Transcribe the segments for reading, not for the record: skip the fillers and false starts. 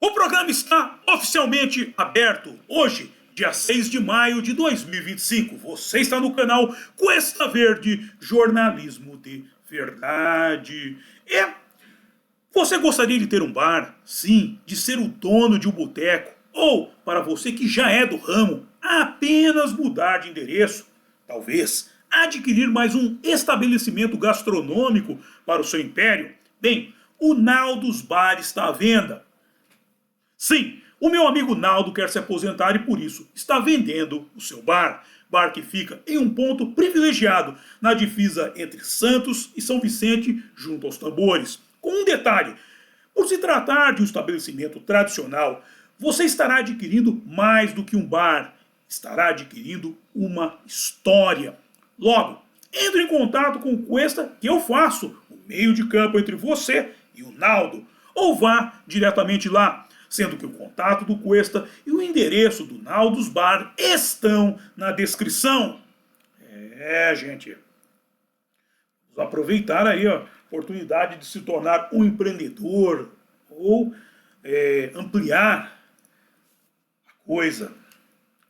O programa está oficialmente aberto hoje, dia 6 de maio de 2025. Você está no canal Cuesta Verde, jornalismo de verdade. E você gostaria de ter um bar? Sim, de ser o dono de um boteco? Ou, para você que já é do ramo, apenas mudar de endereço? Talvez adquirir mais um estabelecimento gastronômico para o seu império? Bem, o Naldos Bar está à venda. Sim, o meu amigo Naldo quer se aposentar e por isso está vendendo o seu bar. Bar que fica em um ponto privilegiado na divisa entre Santos e São Vicente, junto aos tambores. Com um detalhe, por se tratar de um estabelecimento tradicional, você estará adquirindo mais do que um bar, estará adquirindo uma história. Logo, entre em contato com o Cuesta que eu faço o meio de campo entre você e o Naldo, ou vá diretamente lá, sendo que o contato do Cuesta e o endereço do Naldos Bar estão na descrição. Gente, vamos aproveitar aí a oportunidade de se tornar um empreendedor ou ampliar a coisa.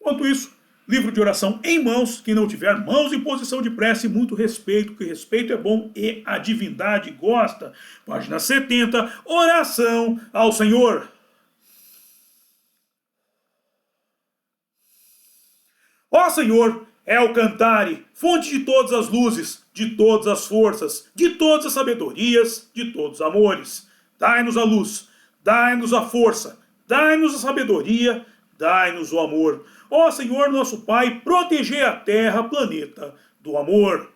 Enquanto isso, livro de oração em mãos, quem não tiver mãos em posição de prece, muito respeito, que respeito é bom e a divindade gosta. Página 70, oração ao Senhor. Ó Senhor, El Cantare, fonte de todas as luzes, de todas as forças, de todas as sabedorias, de todos os amores. Dai-nos a luz, dai-nos a força, dai-nos a sabedoria, dai-nos o amor. Ó Senhor nosso Pai, protegei a terra, planeta do amor.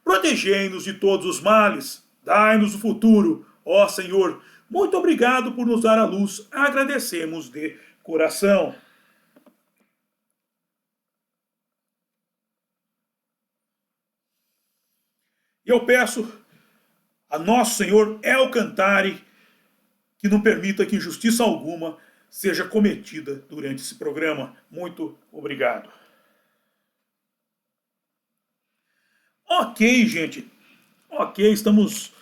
Protegei-nos de todos os males, dai-nos o futuro. Ó Senhor, muito obrigado por nos dar a luz, agradecemos de coração. E eu peço a nosso Senhor El Cantare que não permita que injustiça alguma seja cometida durante esse programa. Muito obrigado. Ok, gente. Ok, estamos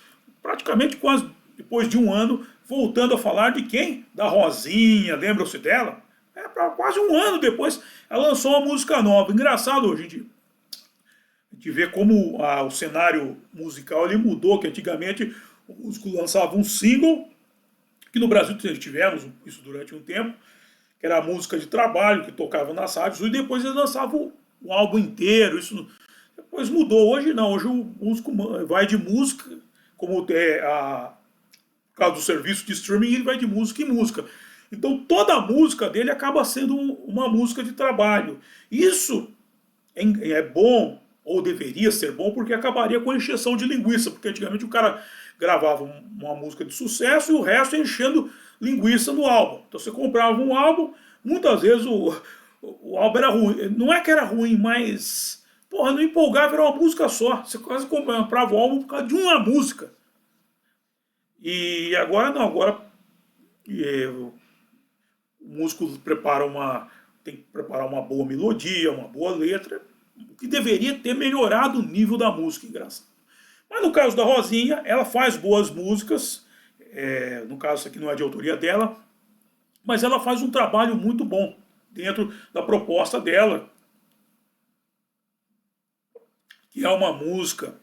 praticamente quase depois de um ano voltando a falar de quem? Da Rosinha, lembram-se dela? Quase um ano depois ela lançou uma música nova. Engraçado, gente. A gente vê como o cenário musical ele mudou, que antigamente o músico lançava um single, que no Brasil tivemos isso durante um tempo, que era a música de trabalho que tocava nas rádios, e depois eles lançavam o álbum inteiro, isso depois mudou. Hoje não, hoje o músico vai de música, como por causa do serviço de streaming, ele vai de música em música. Então toda a música dele acaba sendo uma música de trabalho. Isso é bom, ou deveria ser bom, porque acabaria com a encheção de linguiça, porque antigamente o cara gravava uma música de sucesso e o resto enchendo linguiça no álbum. Então você comprava um álbum, muitas vezes o álbum era ruim. Não é que era ruim, mas não empolgava, era uma música só. Você quase comprava o álbum por causa de uma música. E agora não, agora o músico tem que preparar uma boa melodia, uma boa letra, o que deveria ter melhorado o nível da música, engraçado. Mas no caso da Rosinha, ela faz boas músicas, no caso isso aqui não é de autoria dela, mas ela faz um trabalho muito bom dentro da proposta dela, que é uma música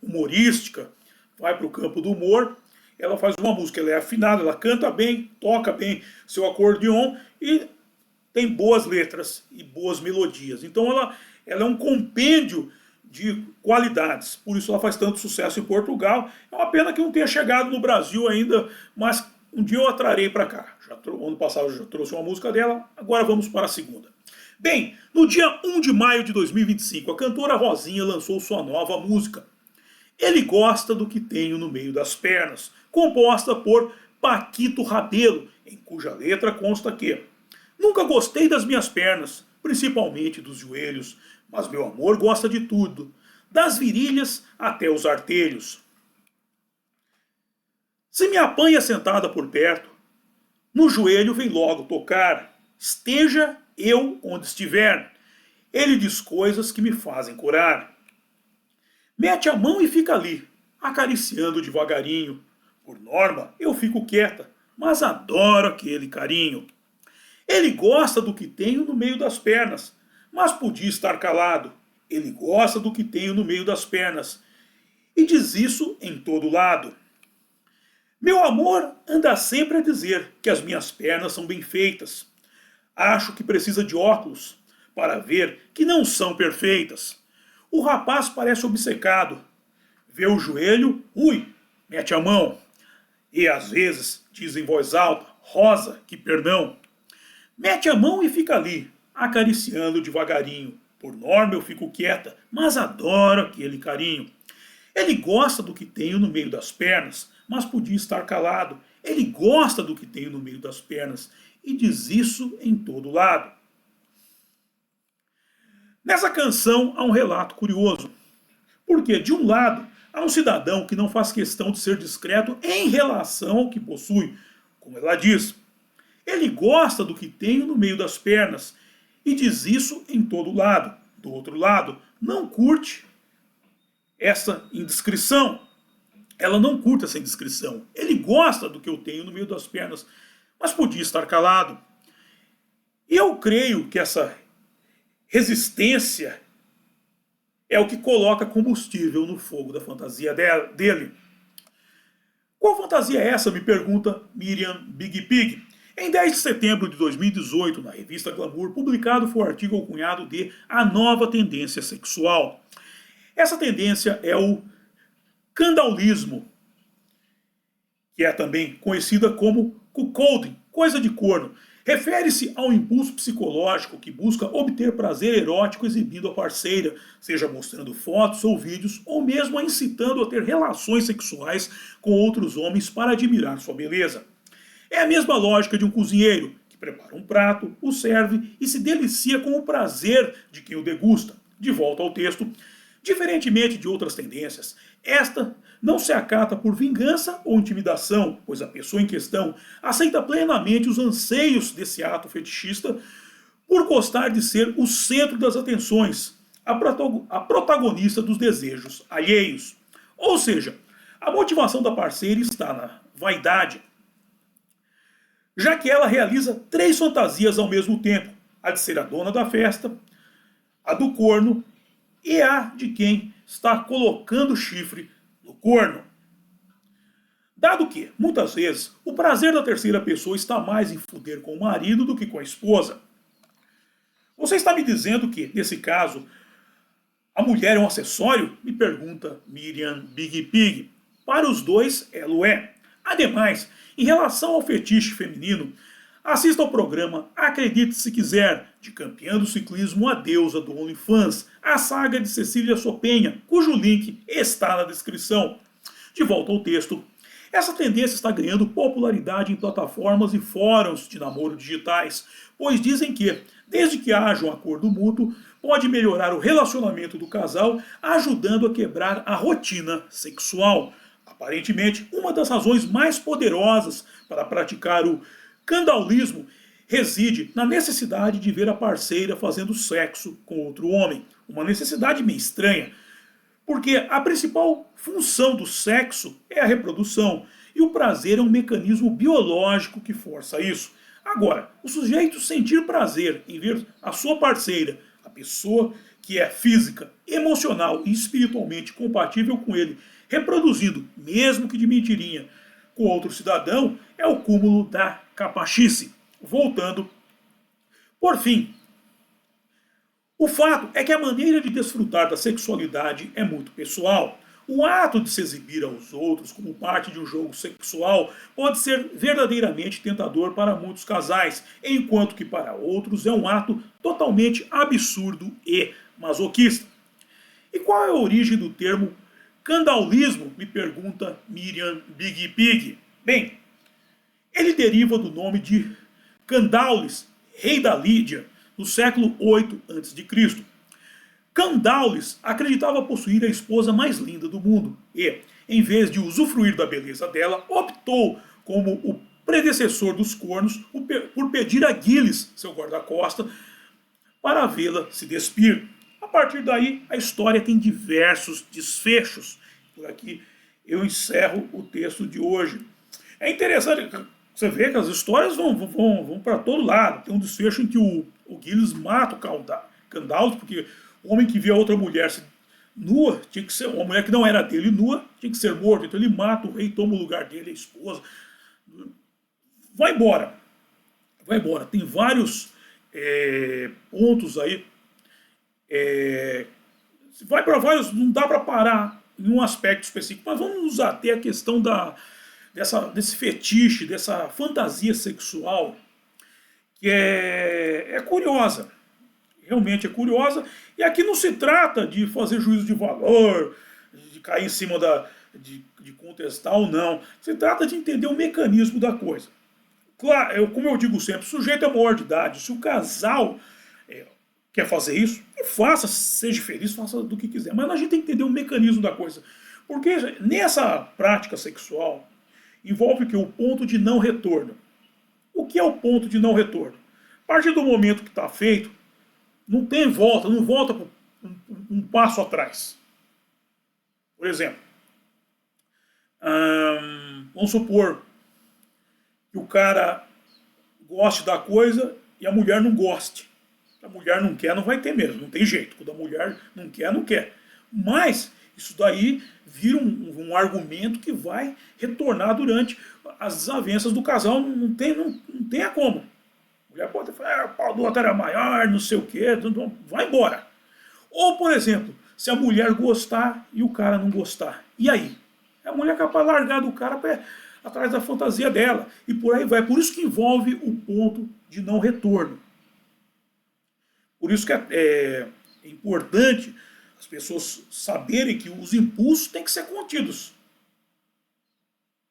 humorística, vai para o campo do humor. Ela faz uma música, ela é afinada, ela canta bem, toca bem seu acordeon e tem boas letras e boas melodias. Então ela é um compêndio de qualidades. Por isso ela faz tanto sucesso em Portugal. É uma pena que não tenha chegado no Brasil ainda, mas um dia eu a trarei para cá. Ano passado eu já trouxe uma música dela, agora vamos para a segunda. Bem, no dia 1 de maio de 2025, a cantora Rosinha lançou sua nova música. Ele gosta do que tenho no meio das pernas, composta por Paquito Rabelo, em cuja letra consta que: nunca gostei das minhas pernas, principalmente dos joelhos, mas meu amor gosta de tudo, das virilhas até os artelhos. Se me apanha sentada por perto, no joelho vem logo tocar, esteja eu onde estiver. Ele diz coisas que me fazem curar. Mete a mão e fica ali, acariciando devagarinho. Por norma, eu fico quieta, mas adoro aquele carinho. Ele gosta do que tenho no meio das pernas, mas podia estar calado. Ele gosta do que tenho no meio das pernas, e diz isso em todo lado. Meu amor anda sempre a dizer que as minhas pernas são bem feitas. Acho que precisa de óculos para ver que não são perfeitas. O rapaz parece obcecado. Vê o joelho, ui, mete a mão. E às vezes diz em voz alta, Rosa, que perdão. Mete a mão e fica ali, acariciando devagarinho. Por norma eu fico quieta, mas adoro aquele carinho. Ele gosta do que tenho no meio das pernas, mas podia estar calado. Ele gosta do que tenho no meio das pernas e diz isso em todo lado. Nessa canção há um relato curioso, porque de um lado há um cidadão que não faz questão de ser discreto em relação ao que possui, como ela diz. Ele gosta do que tenho no meio das pernas e diz isso em todo lado. Do outro lado, não curte essa indiscrição. Ela não curte essa indiscrição. Ele gosta do que eu tenho no meio das pernas, mas podia estar calado. E eu creio que essa resistência é o que coloca combustível no fogo da fantasia dele. Qual fantasia é essa, me pergunta Miriam Big Pig. Em 10 de setembro de 2018, na revista Glamour, publicado foi o artigo alcunhado de A Nova Tendência Sexual. Essa tendência é o candaulismo, que é também conhecida como cuckolding, coisa de corno. Refere-se ao impulso psicológico que busca obter prazer erótico exibindo a parceira, seja mostrando fotos ou vídeos, ou mesmo a incitando a ter relações sexuais com outros homens para admirar sua beleza. É a mesma lógica de um cozinheiro, que prepara um prato, o serve e se delicia com o prazer de quem o degusta. De volta ao texto. Diferentemente de outras tendências, esta não se acata por vingança ou intimidação, pois a pessoa em questão aceita plenamente os anseios desse ato fetichista por gostar de ser o centro das atenções, a protagonista dos desejos alheios. Ou seja, a motivação da parceira está na vaidade, já que ela realiza 3 fantasias ao mesmo tempo, a de ser a dona da festa, a do corno e a de quem está colocando chifre no corno. Dado que, muitas vezes, o prazer da terceira pessoa está mais em fuder com o marido do que com a esposa. Você está me dizendo que, nesse caso, a mulher é um acessório? Me pergunta Miriam Big Pig. Para os dois, ela o é. Ademais, em relação ao fetiche feminino, assista ao programa Acredite Se Quiser, de campeã do ciclismo A Deusa do OnlyFans, a saga de Cecília Sopenha, cujo link está na descrição. De volta ao texto. Essa tendência está ganhando popularidade em plataformas e fóruns de namoro digitais, pois dizem que, desde que haja um acordo mútuo, pode melhorar o relacionamento do casal, ajudando a quebrar a rotina sexual. Aparentemente, uma das razões mais poderosas para praticar o candaulismo reside na necessidade de ver a parceira fazendo sexo com outro homem. Uma necessidade meio estranha, porque a principal função do sexo é a reprodução, e o prazer é um mecanismo biológico que força isso. Agora, o sujeito sentir prazer em ver a sua parceira, a pessoa que é física, emocional e espiritualmente compatível com ele, reproduzindo, mesmo que de mentirinha, com outro cidadão, é o cúmulo da capachice. Voltando. Por fim, o fato é que a maneira de desfrutar da sexualidade é muito pessoal. O ato de se exibir aos outros como parte de um jogo sexual pode ser verdadeiramente tentador para muitos casais, enquanto que para outros é um ato totalmente absurdo e masoquista. E qual é a origem do termo candaulismo? Me pergunta Miriam Big Pig. Bem, ele deriva do nome de Candaules, rei da Lídia, no século 8 a.C. Candaules acreditava possuir a esposa mais linda do mundo e, em vez de usufruir da beleza dela, optou, como o predecessor dos cornos, por pedir a Gilles, seu guarda-costa, para vê-la se despir. A partir daí, a história tem diversos desfechos. Por aqui eu encerro o texto de hoje. É interessante, Você vê que as histórias vão para todo lado. Tem um desfecho em que o Gilles mata o Gandalf, porque o homem que via outra mulher nua, tinha que ser uma mulher que não era dele nua, tinha que ser morto. Então ele mata o rei, toma o lugar dele, a esposa. Vai embora. Vai embora. Tem vários pontos aí. Vai para vários, não dá para parar em um aspecto específico, mas vamos nos ater à questão desse fetiche, dessa fantasia sexual, que é curiosa. Realmente é curiosa. E aqui não se trata de fazer juízo de valor, de cair em cima de contestar ou não. Se trata de entender o mecanismo da coisa. Claro, como eu digo sempre, o sujeito é maior de idade. Se o casal quer fazer isso, e faça, seja feliz, faça do que quiser. Mas a gente tem que entender o mecanismo da coisa. Porque nessa prática sexual envolve que o ponto de não retorno. O que é o ponto de não retorno? A partir do momento que está feito, não tem volta, não volta um passo atrás. Por exemplo, vamos supor que o cara goste da coisa e a mulher não goste. Se a mulher não quer, não vai ter mesmo, não tem jeito. Quando a mulher não quer, não quer. Mas isso daí vira um argumento que vai retornar durante as desavenças do casal. Não tem a como. A mulher pode falar, o pau do outro era maior, não sei o quê, vai embora. Ou, por exemplo, se a mulher gostar e o cara não gostar. E aí? A mulher é capaz de largar do cara atrás da fantasia dela. E por aí vai. Por isso que envolve o ponto de não retorno. Por isso que é importante as pessoas saberem que os impulsos têm que ser contidos.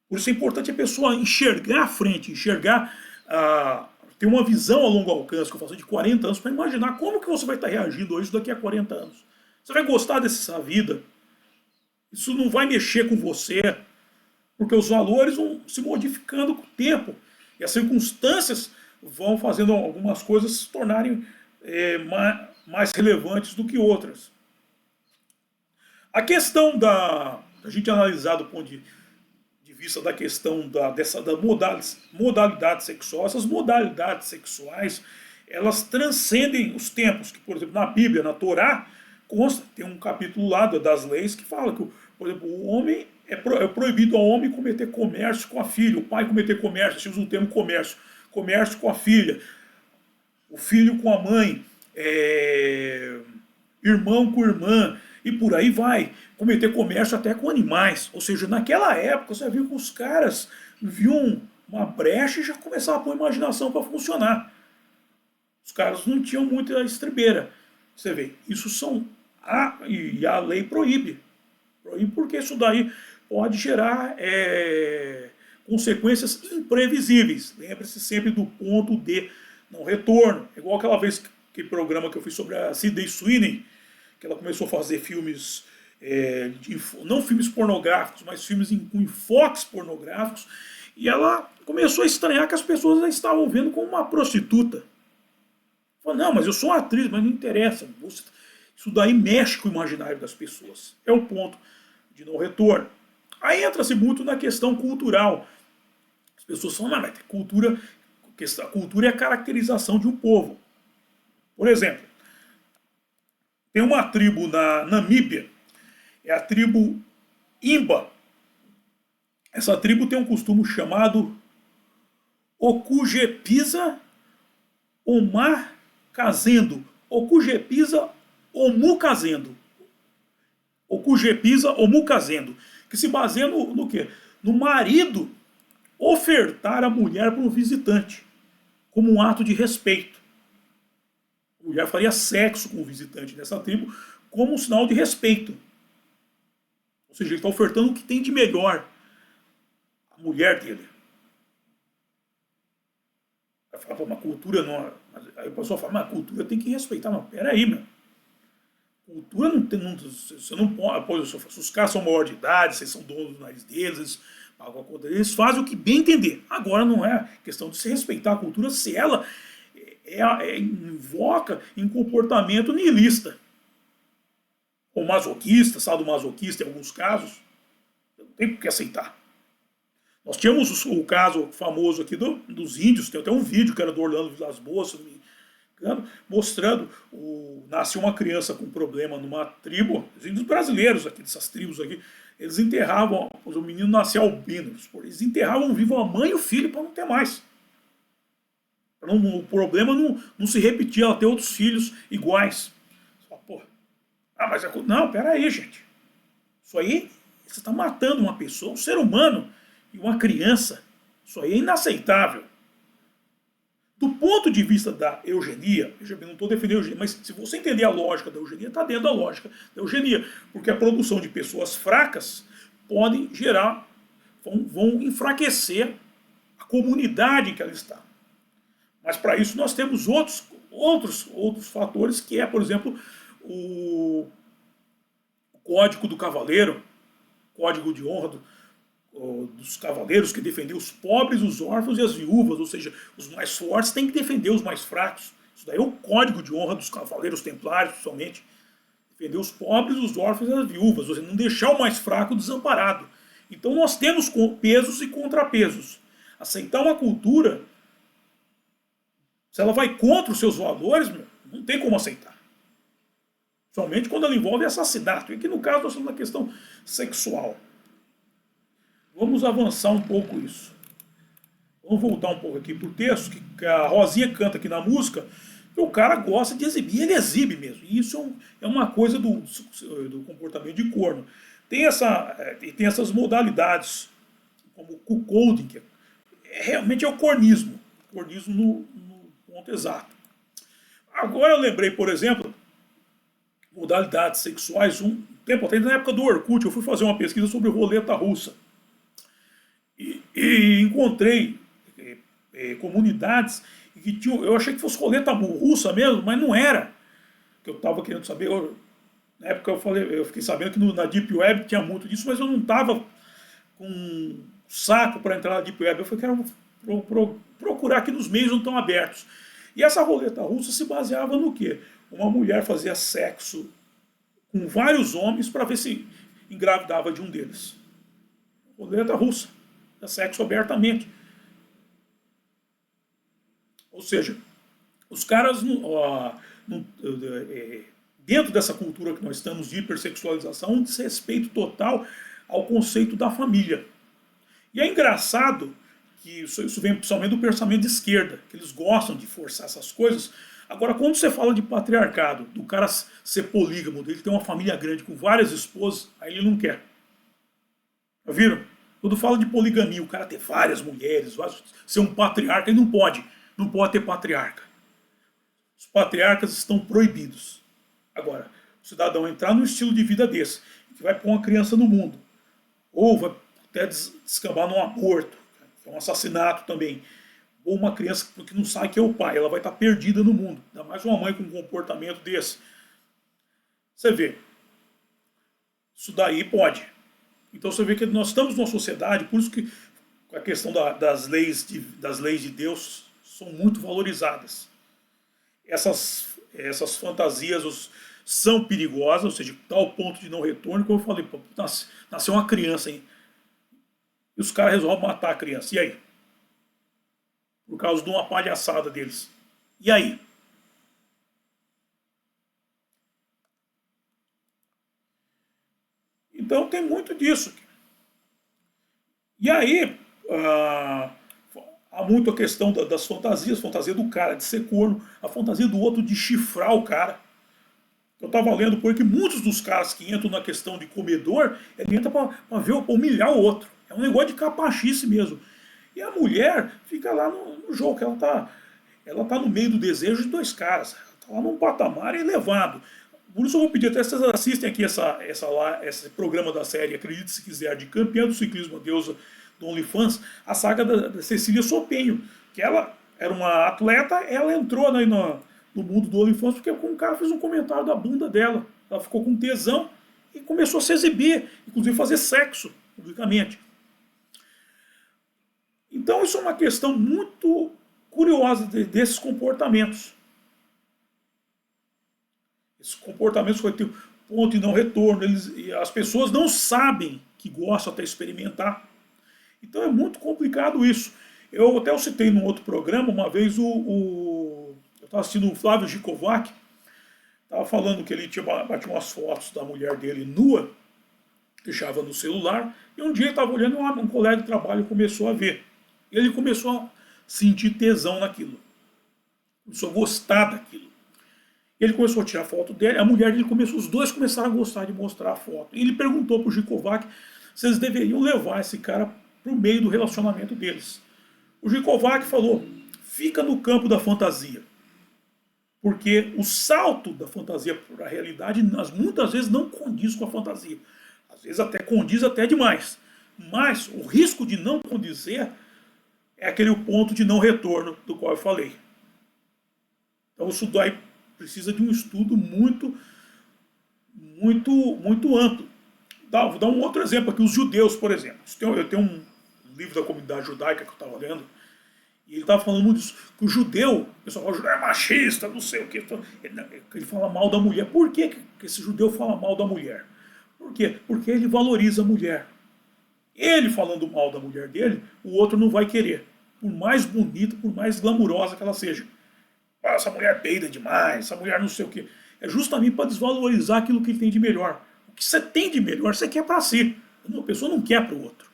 Por isso é importante a pessoa enxergar à frente, ter uma visão a longo alcance, que eu faço de 40 anos, para imaginar como que você vai estar reagindo hoje daqui a 40 anos. Você vai gostar dessa vida? Isso não vai mexer com você, porque os valores vão se modificando com o tempo. E as circunstâncias vão fazendo algumas coisas se tornarem mais relevantes do que outras. A questão da gente analisar do ponto de vista da questão da modalidade sexual, essas modalidades sexuais, elas transcendem os tempos, que, por exemplo, na Bíblia, na Torá, consta, tem um capítulo lá das leis que fala que, por exemplo, o homem é proibido ao homem cometer comércio com a filha, o pai cometer comércio, se usa o termo comércio com a filha, o filho com a mãe, irmão com irmã, e por aí vai. Cometer comércio até com animais. Ou seja, naquela época você viu que os caras viam uma brecha e já começavam a pôr a imaginação para funcionar. Os caras não tinham muita estribeira. Você vê, isso e a lei proíbe. Proíbe porque isso daí pode gerar consequências imprevisíveis. Lembre-se sempre do ponto de não retorno. É igual aquela vez aquele programa que eu fiz sobre a Sydney Sweeney, que ela começou a fazer filmes, não filmes pornográficos, mas filmes com enfoques pornográficos, e ela começou a estranhar que as pessoas a estavam vendo como uma prostituta. Falou, não, mas eu sou uma atriz, mas não interessa. Isso daí mexe com o imaginário das pessoas. É o ponto de não retorno. Aí entra-se muito na questão cultural. As pessoas falam, mas a cultura é a caracterização de um povo. Por exemplo, tem uma tribo na Namíbia, é a tribo Imba. Essa tribo tem um costume chamado Okujepisa Omakazendo. Okujepisa Omukazendo. Okujepisa Omukazendo. Que se baseia no quê? No marido ofertar a mulher para um visitante, como um ato de respeito. A mulher faria sexo com o visitante dessa tribo como um sinal de respeito. Ou seja, ele está ofertando o que tem de melhor à mulher dele. Vai falar, uma cultura não. Aí o pessoal fala, mas a cultura tem que respeitar. Mas peraí, meu. Cultura não tem. Você não pode. Se os caras são maior de idade, vocês são donos do nariz deles, eles pagam a conta deles, fazem o que bem entender. Agora não é questão de se respeitar a cultura se ela invoca em comportamento nihilista. Ou masoquista, sadomasoquista em alguns casos. Não tem por que aceitar. Nós tínhamos o caso famoso aqui dos índios, tem até um vídeo que era do Orlando Vilas Boas, se não me engano, mostrando, nasceu uma criança com problema numa tribo, os índios brasileiros aqui, dessas tribos aqui, eles enterravam, o menino nascia albino, eles enterravam vivo a mãe e o filho para não ter mais. O problema não se repetir, ela ter outros filhos iguais. Pô, mas não, peraí, gente. Isso aí, você está matando uma pessoa, um ser humano e uma criança. Isso aí é inaceitável. Do ponto de vista da eugenia, eu não estou defendendo a eugenia, mas se você entender a lógica da eugenia, está dentro da lógica da eugenia. Porque a produção de pessoas fracas pode gerar, vão enfraquecer a comunidade em que ela está. Mas para isso nós temos outros fatores, que é, por exemplo, o Código do Cavaleiro, Código de Honra dos Cavaleiros, que defendeu os pobres, os órfãos e as viúvas, ou seja, os mais fortes têm que defender os mais fracos. Isso daí é o Código de Honra dos Cavaleiros Templários, principalmente. Defender os pobres, os órfãos e as viúvas, ou seja, não deixar o mais fraco desamparado. Então nós temos pesos e contrapesos. Aceitar uma cultura, se ela vai contra os seus valores, não tem como aceitar. Somente quando ela envolve assassinato. E aqui no caso nós estamos na questão sexual. Vamos avançar um pouco isso. Vamos voltar um pouco aqui para o texto, que a Rosinha canta aqui na música, que o cara gosta de exibir, ele exibe mesmo. E isso é uma coisa do comportamento de corno. Tem essas modalidades, como o cuckolding, que realmente é o cornismo. O cornismo no ponto exato. Agora eu lembrei, por exemplo, modalidades sexuais, um tempo atrás, na época do Orkut, eu fui fazer uma pesquisa sobre roleta russa. E encontrei comunidades que tinham, eu achei que fosse roleta russa mesmo, mas não era. Que eu estava querendo saber. Na época eu fiquei sabendo que na Deep Web tinha muito disso, mas eu não estava com saco para entrar na Deep Web. Eu falei, quero procurar aqui nos meios não estão abertos. E essa roleta russa se baseava no quê? Uma mulher fazia sexo com vários homens para ver se engravidava de um deles. Roleta russa. É sexo abertamente. Ou seja, os caras, dentro dessa cultura que nós estamos de hipersexualização, um desrespeito total ao conceito da família. E é engraçado que isso vem principalmente do pensamento de esquerda, que eles gostam de forçar essas coisas. Agora, quando você fala de patriarcado, do cara ser polígamo, dele ter uma família grande com várias esposas, aí ele não quer. Já viram? Quando fala de poligamia, o cara ter várias mulheres, ser um patriarca, ele não pode ter patriarca. Os patriarcas estão proibidos. Agora, o cidadão entrar num estilo de vida desse, que vai pôr uma criança no mundo, ou vai até descambar num aborto, que é um assassinato também, ou uma criança que não sabe que é o pai, ela vai estar perdida no mundo. Ainda mais uma mãe com um comportamento desse. Você vê, isso daí pode. Então você vê que nós estamos numa sociedade, por isso que a questão das leis de Deus são muito valorizadas. Essas fantasias são perigosas, ou seja, tal ponto de não retorno, como eu falei, pô, nasceu uma criança, hein? E os caras resolvem matar a criança. E aí? Por causa de uma palhaçada deles. E aí? Então tem muito disso. E aí, há muito a questão das fantasias, fantasia do cara de ser corno, a fantasia do outro de chifrar o cara. Eu estava lendo por que muitos dos caras que entram na questão de comedor, ele entra para humilhar o outro. É um negócio de capachice mesmo. E a mulher fica lá no jogo, que ela tá no meio do desejo de dois caras. Ela está lá num patamar elevado. Por isso eu vou pedir até que vocês assistem aqui esse programa da série, acredite se quiser, de campeã do ciclismo, a deusa do OnlyFans, a saga da Cecília Sopenho, que ela era uma atleta, ela entrou no mundo do OnlyFans porque um cara fez um comentário da bunda dela. Ela ficou com tesão e começou a se exibir, inclusive fazer sexo publicamente. Então isso é uma questão muito curiosa desses comportamentos. Esses comportamentos vai ter ponto de não retorno. As pessoas não sabem que gostam até experimentar. Então é muito complicado isso. Eu até citei num outro programa, uma vez eu estava assistindo o Flávio Gikovac, estava falando que ele tinha batido umas fotos da mulher dele nua, deixava no celular, e um dia ele estava olhando e um colega de trabalho começou a ver. E ele começou a sentir tesão naquilo, começou a gostar daquilo. Ele começou a tirar foto dele, a mulher dele começou, os dois começaram a gostar de mostrar a foto. E ele perguntou para o Gikovac se eles deveriam levar esse cara para o meio do relacionamento deles. O Gikovac falou, fica no campo da fantasia. Porque o salto da fantasia para a realidade muitas vezes não condiz com a fantasia. Às vezes até condiz até demais. Mas o risco de não condizer é aquele ponto de não retorno do qual eu falei. Então isso daí precisa de um estudo muito amplo. Vou dar um outro exemplo aqui, os judeus, por exemplo. Eu tenho um livro da comunidade judaica que eu estava lendo, e ele estava falando muito disso, que o judeu, o pessoal fala, o judeu é machista, não sei o que, ele fala mal da mulher. Por que esse judeu fala mal da mulher? Por quê? Porque ele valoriza a mulher. Ele falando mal da mulher dele, o outro não vai querer. Por mais bonita, por mais glamurosa que ela seja. Ah, essa mulher peida demais, essa mulher não sei o que. É justamente para desvalorizar aquilo que ele tem de melhor. O que você tem de melhor, você quer para si. A pessoa não quer para o outro.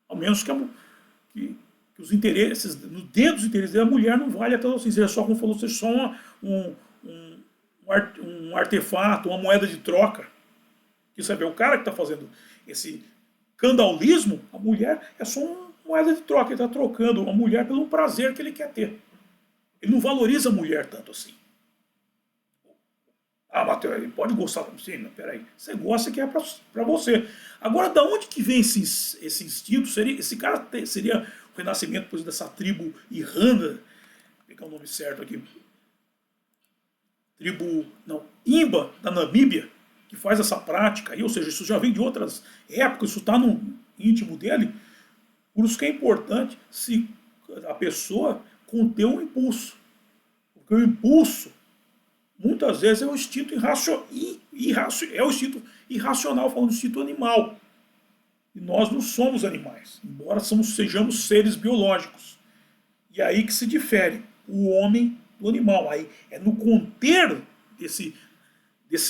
Ao menos que os interesses, dentro dos interesses da mulher não vale até assim. Seja só, como falou, seja só um artefato, uma moeda de troca. Que sabe, é o cara que está fazendo esse candaulismo, a mulher é só uma moeda de troca. Ele está trocando a mulher pelo prazer que ele quer ter. Ele não valoriza a mulher tanto assim. Ah, Matheus, ele pode gostar de você? Não, peraí. Você gosta que é para você. Agora, da onde que vem esse instinto? Esse cara seria o renascimento, por exemplo, dessa tribo Irranda, vou pegar o nome certo aqui. Imba, da Namíbia, que faz essa prática aí, ou seja, isso já vem de outras épocas, isso está no íntimo dele. Por isso que é importante se a pessoa conter um impulso. Porque o impulso, muitas vezes, é o instinto irracional, falando do instinto animal. E nós não somos animais, embora sejamos seres biológicos. E aí que se difere o homem do animal. Aí é no conter desse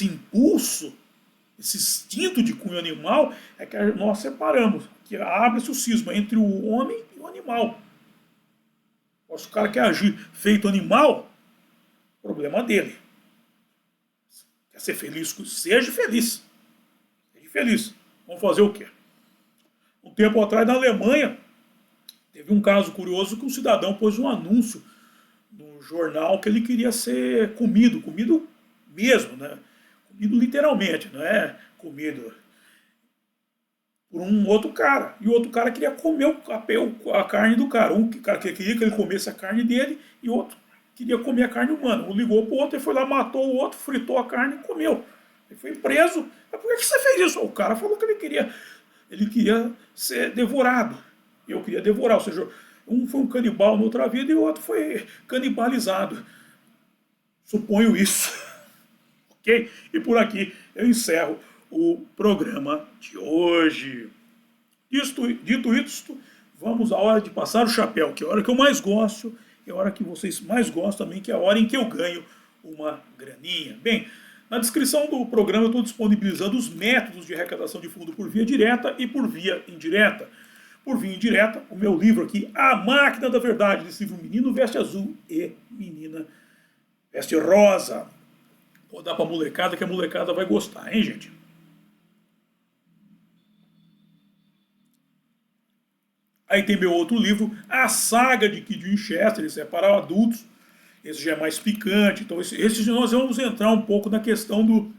impulso, esse instinto de cunho animal, é que nós separamos, que abre-se o cisma entre o homem e o animal. Se o cara quer agir feito animal, problema dele. Quer ser feliz? Seja feliz. Seja feliz. Vamos fazer o quê? Um tempo atrás, na Alemanha, teve um caso curioso que um cidadão pôs um anúncio no jornal que ele queria ser comido mesmo, né? Comido literalmente, não é comido por um outro cara. E o outro cara queria comer a carne do cara. Um cara queria que ele comesse a carne dele e o outro queria comer a carne humana. Um ligou para o outro e foi lá, matou o outro, fritou a carne e comeu. Ele foi preso. Mas por que você fez isso? O cara falou que ele queria ser devorado. Eu queria devorar. Ou seja, um foi um canibal na outra vida e o outro foi canibalizado. Suponho isso. Ok? E por aqui eu encerro o programa de hoje. Dito isto, vamos à hora de passar o chapéu, que é a hora que eu mais gosto, é a hora que vocês mais gostam também, que é a hora em que eu ganho uma graninha. Bem, na descrição do programa eu estou disponibilizando os métodos de arrecadação de fundo por via direta e por via indireta. Por via indireta, o meu livro aqui, A Máquina da Verdade, desse livro Menino Veste Azul e Menina Veste Rosa. Vou dar para a molecada, que a molecada vai gostar, hein, gente? Aí tem meu outro livro, A Saga de Kid Winchester, esse é para adultos. Esse já é mais picante. Então, esse nós vamos entrar um pouco na questão do...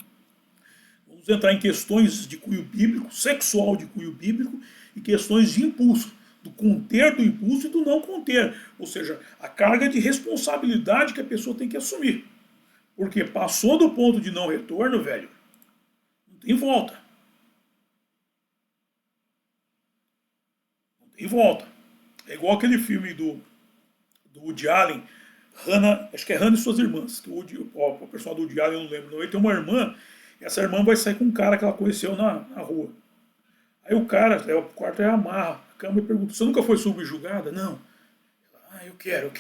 Vamos entrar em questões de cunho bíblico, sexual de cunho bíblico, e questões de impulso, do conter do impulso e do não conter. Ou seja, a carga de responsabilidade que a pessoa tem que assumir. Porque passou do ponto de não retorno, velho, não tem volta. Não tem volta. É igual aquele filme do Woody Allen, Hannah, acho que é Hannah e suas irmãs. Que o pessoal do Woody Allen, eu não lembro. Não. Ele tem uma irmã, e essa irmã vai sair com um cara que ela conheceu na rua. Aí o cara leva pro quarto e amarra a cama e pergunta, você nunca foi subjugada? Não. Ah, eu quero.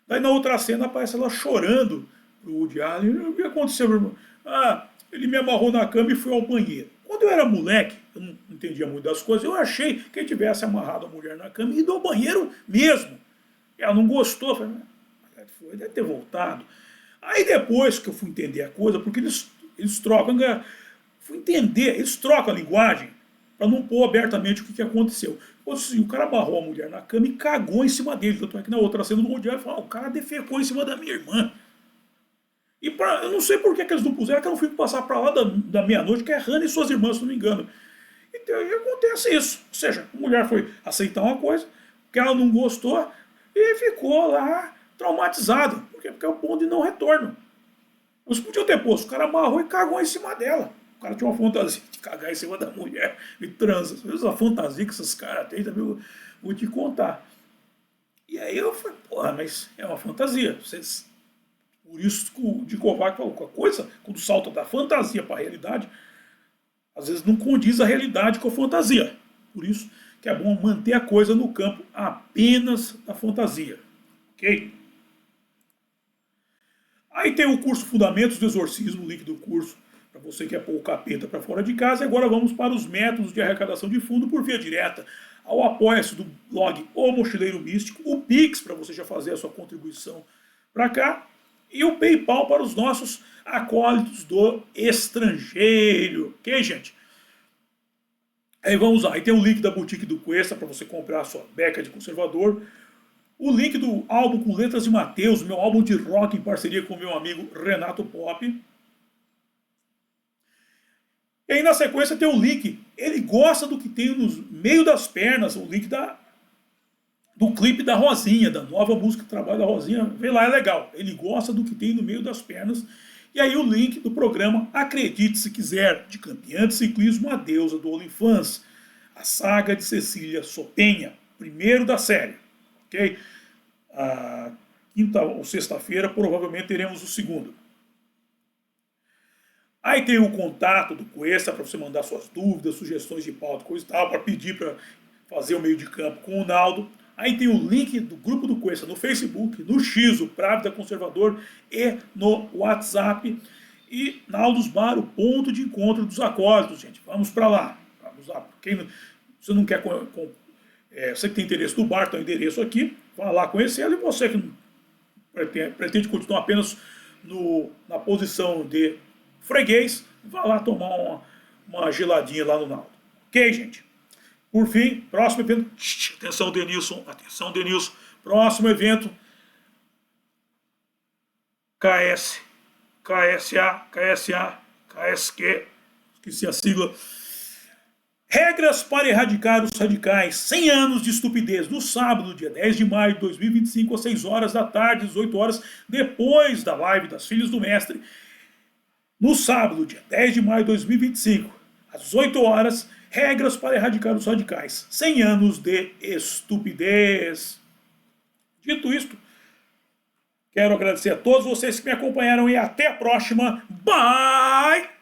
Daí na outra cena aparece ela chorando pro Woody Allen. O que aconteceu, meu irmão? Ah, ele me amarrou na cama e foi ao banheiro. Quando eu era moleque, eu não entendia muito das coisas, eu achei que ele tivesse amarrado a mulher na cama e ido ao banheiro mesmo. Ela não gostou, eu falei, foi, deve ter voltado. Aí depois que eu fui entender a coisa, porque eles trocam, fui entender, eles trocam a linguagem para não pôr abertamente o que aconteceu. Ou seja, o cara amarrou a mulher na cama e cagou em cima dele. Tanto é que na outra cena do Woody Allen fala, o cara defecou em cima da minha irmã. E eu não sei por que eles não puseram, que eu não fui passar para lá da meia-noite, que é Hannah e suas irmãs, se não me engano. Então aí acontece isso. Ou seja, a mulher foi aceitar uma coisa, que ela não gostou, e ficou lá traumatizada. Por quê? Porque é o ponto de não retorno. Eles podiam ter posto, o cara amarrou e cagou em cima dela. O cara tinha uma fantasia de cagar em cima da mulher e transa. Essa fantasia que esses caras têm, também eu vou te contar. E aí eu falei, porra, mas é uma fantasia. Vocês... Por isso de Kovac falou, a coisa, quando salta da fantasia para a realidade, às vezes não condiz a realidade com a fantasia. Por isso que é bom manter a coisa no campo apenas da fantasia. Ok? Aí tem o curso Fundamentos do Exorcismo, o link do curso, para você que quer pôr o capeta para fora de casa. E agora vamos para os métodos de arrecadação de fundo por via direta. Ao apoia-se do blog O Mochileiro Místico, o Pix, para você já fazer a sua contribuição para cá, e o PayPal para os nossos acólitos do estrangeiro. Ok, gente? Aí vamos lá. Aí tem o link da boutique do Cuesta para você comprar a sua beca de conservador. O link do álbum com letras de Mateus, meu álbum de rock em parceria com meu amigo Renato Pop. E aí na sequência tem o link. Ele gosta do que tem no meio das pernas, o link do clipe da Rosinha, da nova música de trabalho da Rosinha. Vê lá, é legal. Ele gosta do que tem no meio das pernas. E aí o link do programa Acredite Se Quiser, de campeã de ciclismo A Deusa do OnlyFans. A saga de Cecília Sopenha, primeiro da série. Ok? A quinta ou sexta-feira provavelmente teremos o segundo. Aí tem o contato do Cuesta para você mandar suas dúvidas, sugestões de pauta, coisa e tal, para pedir para fazer o meio de campo com o Naldo. Aí tem o link do grupo do Cuesta no Facebook, no X, o Právida Conservador, e no WhatsApp. E Naldos Bar, o ponto de encontro dos acólitos, gente. Vamos para lá. Vamos lá. Quem você não quer... você que tem interesse no bar, tem o endereço aqui. Vá lá conhecê-lo. E você que pretende continuar apenas na posição de freguês, vá lá tomar uma geladinha lá no Naldo. Ok, gente? Por fim, próximo evento. Atenção, Denilson. Atenção, Denilson. Próximo evento. KS. KSA. KSA. KSQ. Esqueci a sigla. Regras para erradicar os radicais. 100 anos de estupidez. No sábado, dia 10 de maio de 2025, às 6 horas da tarde, 18 horas, depois da live das Filhas do Mestre. No sábado, dia 10 de maio de 2025, às 18 horas, regras para erradicar os radicais. 100 anos de estupidez. Dito isto, quero agradecer a todos vocês que me acompanharam e até a próxima. Bye!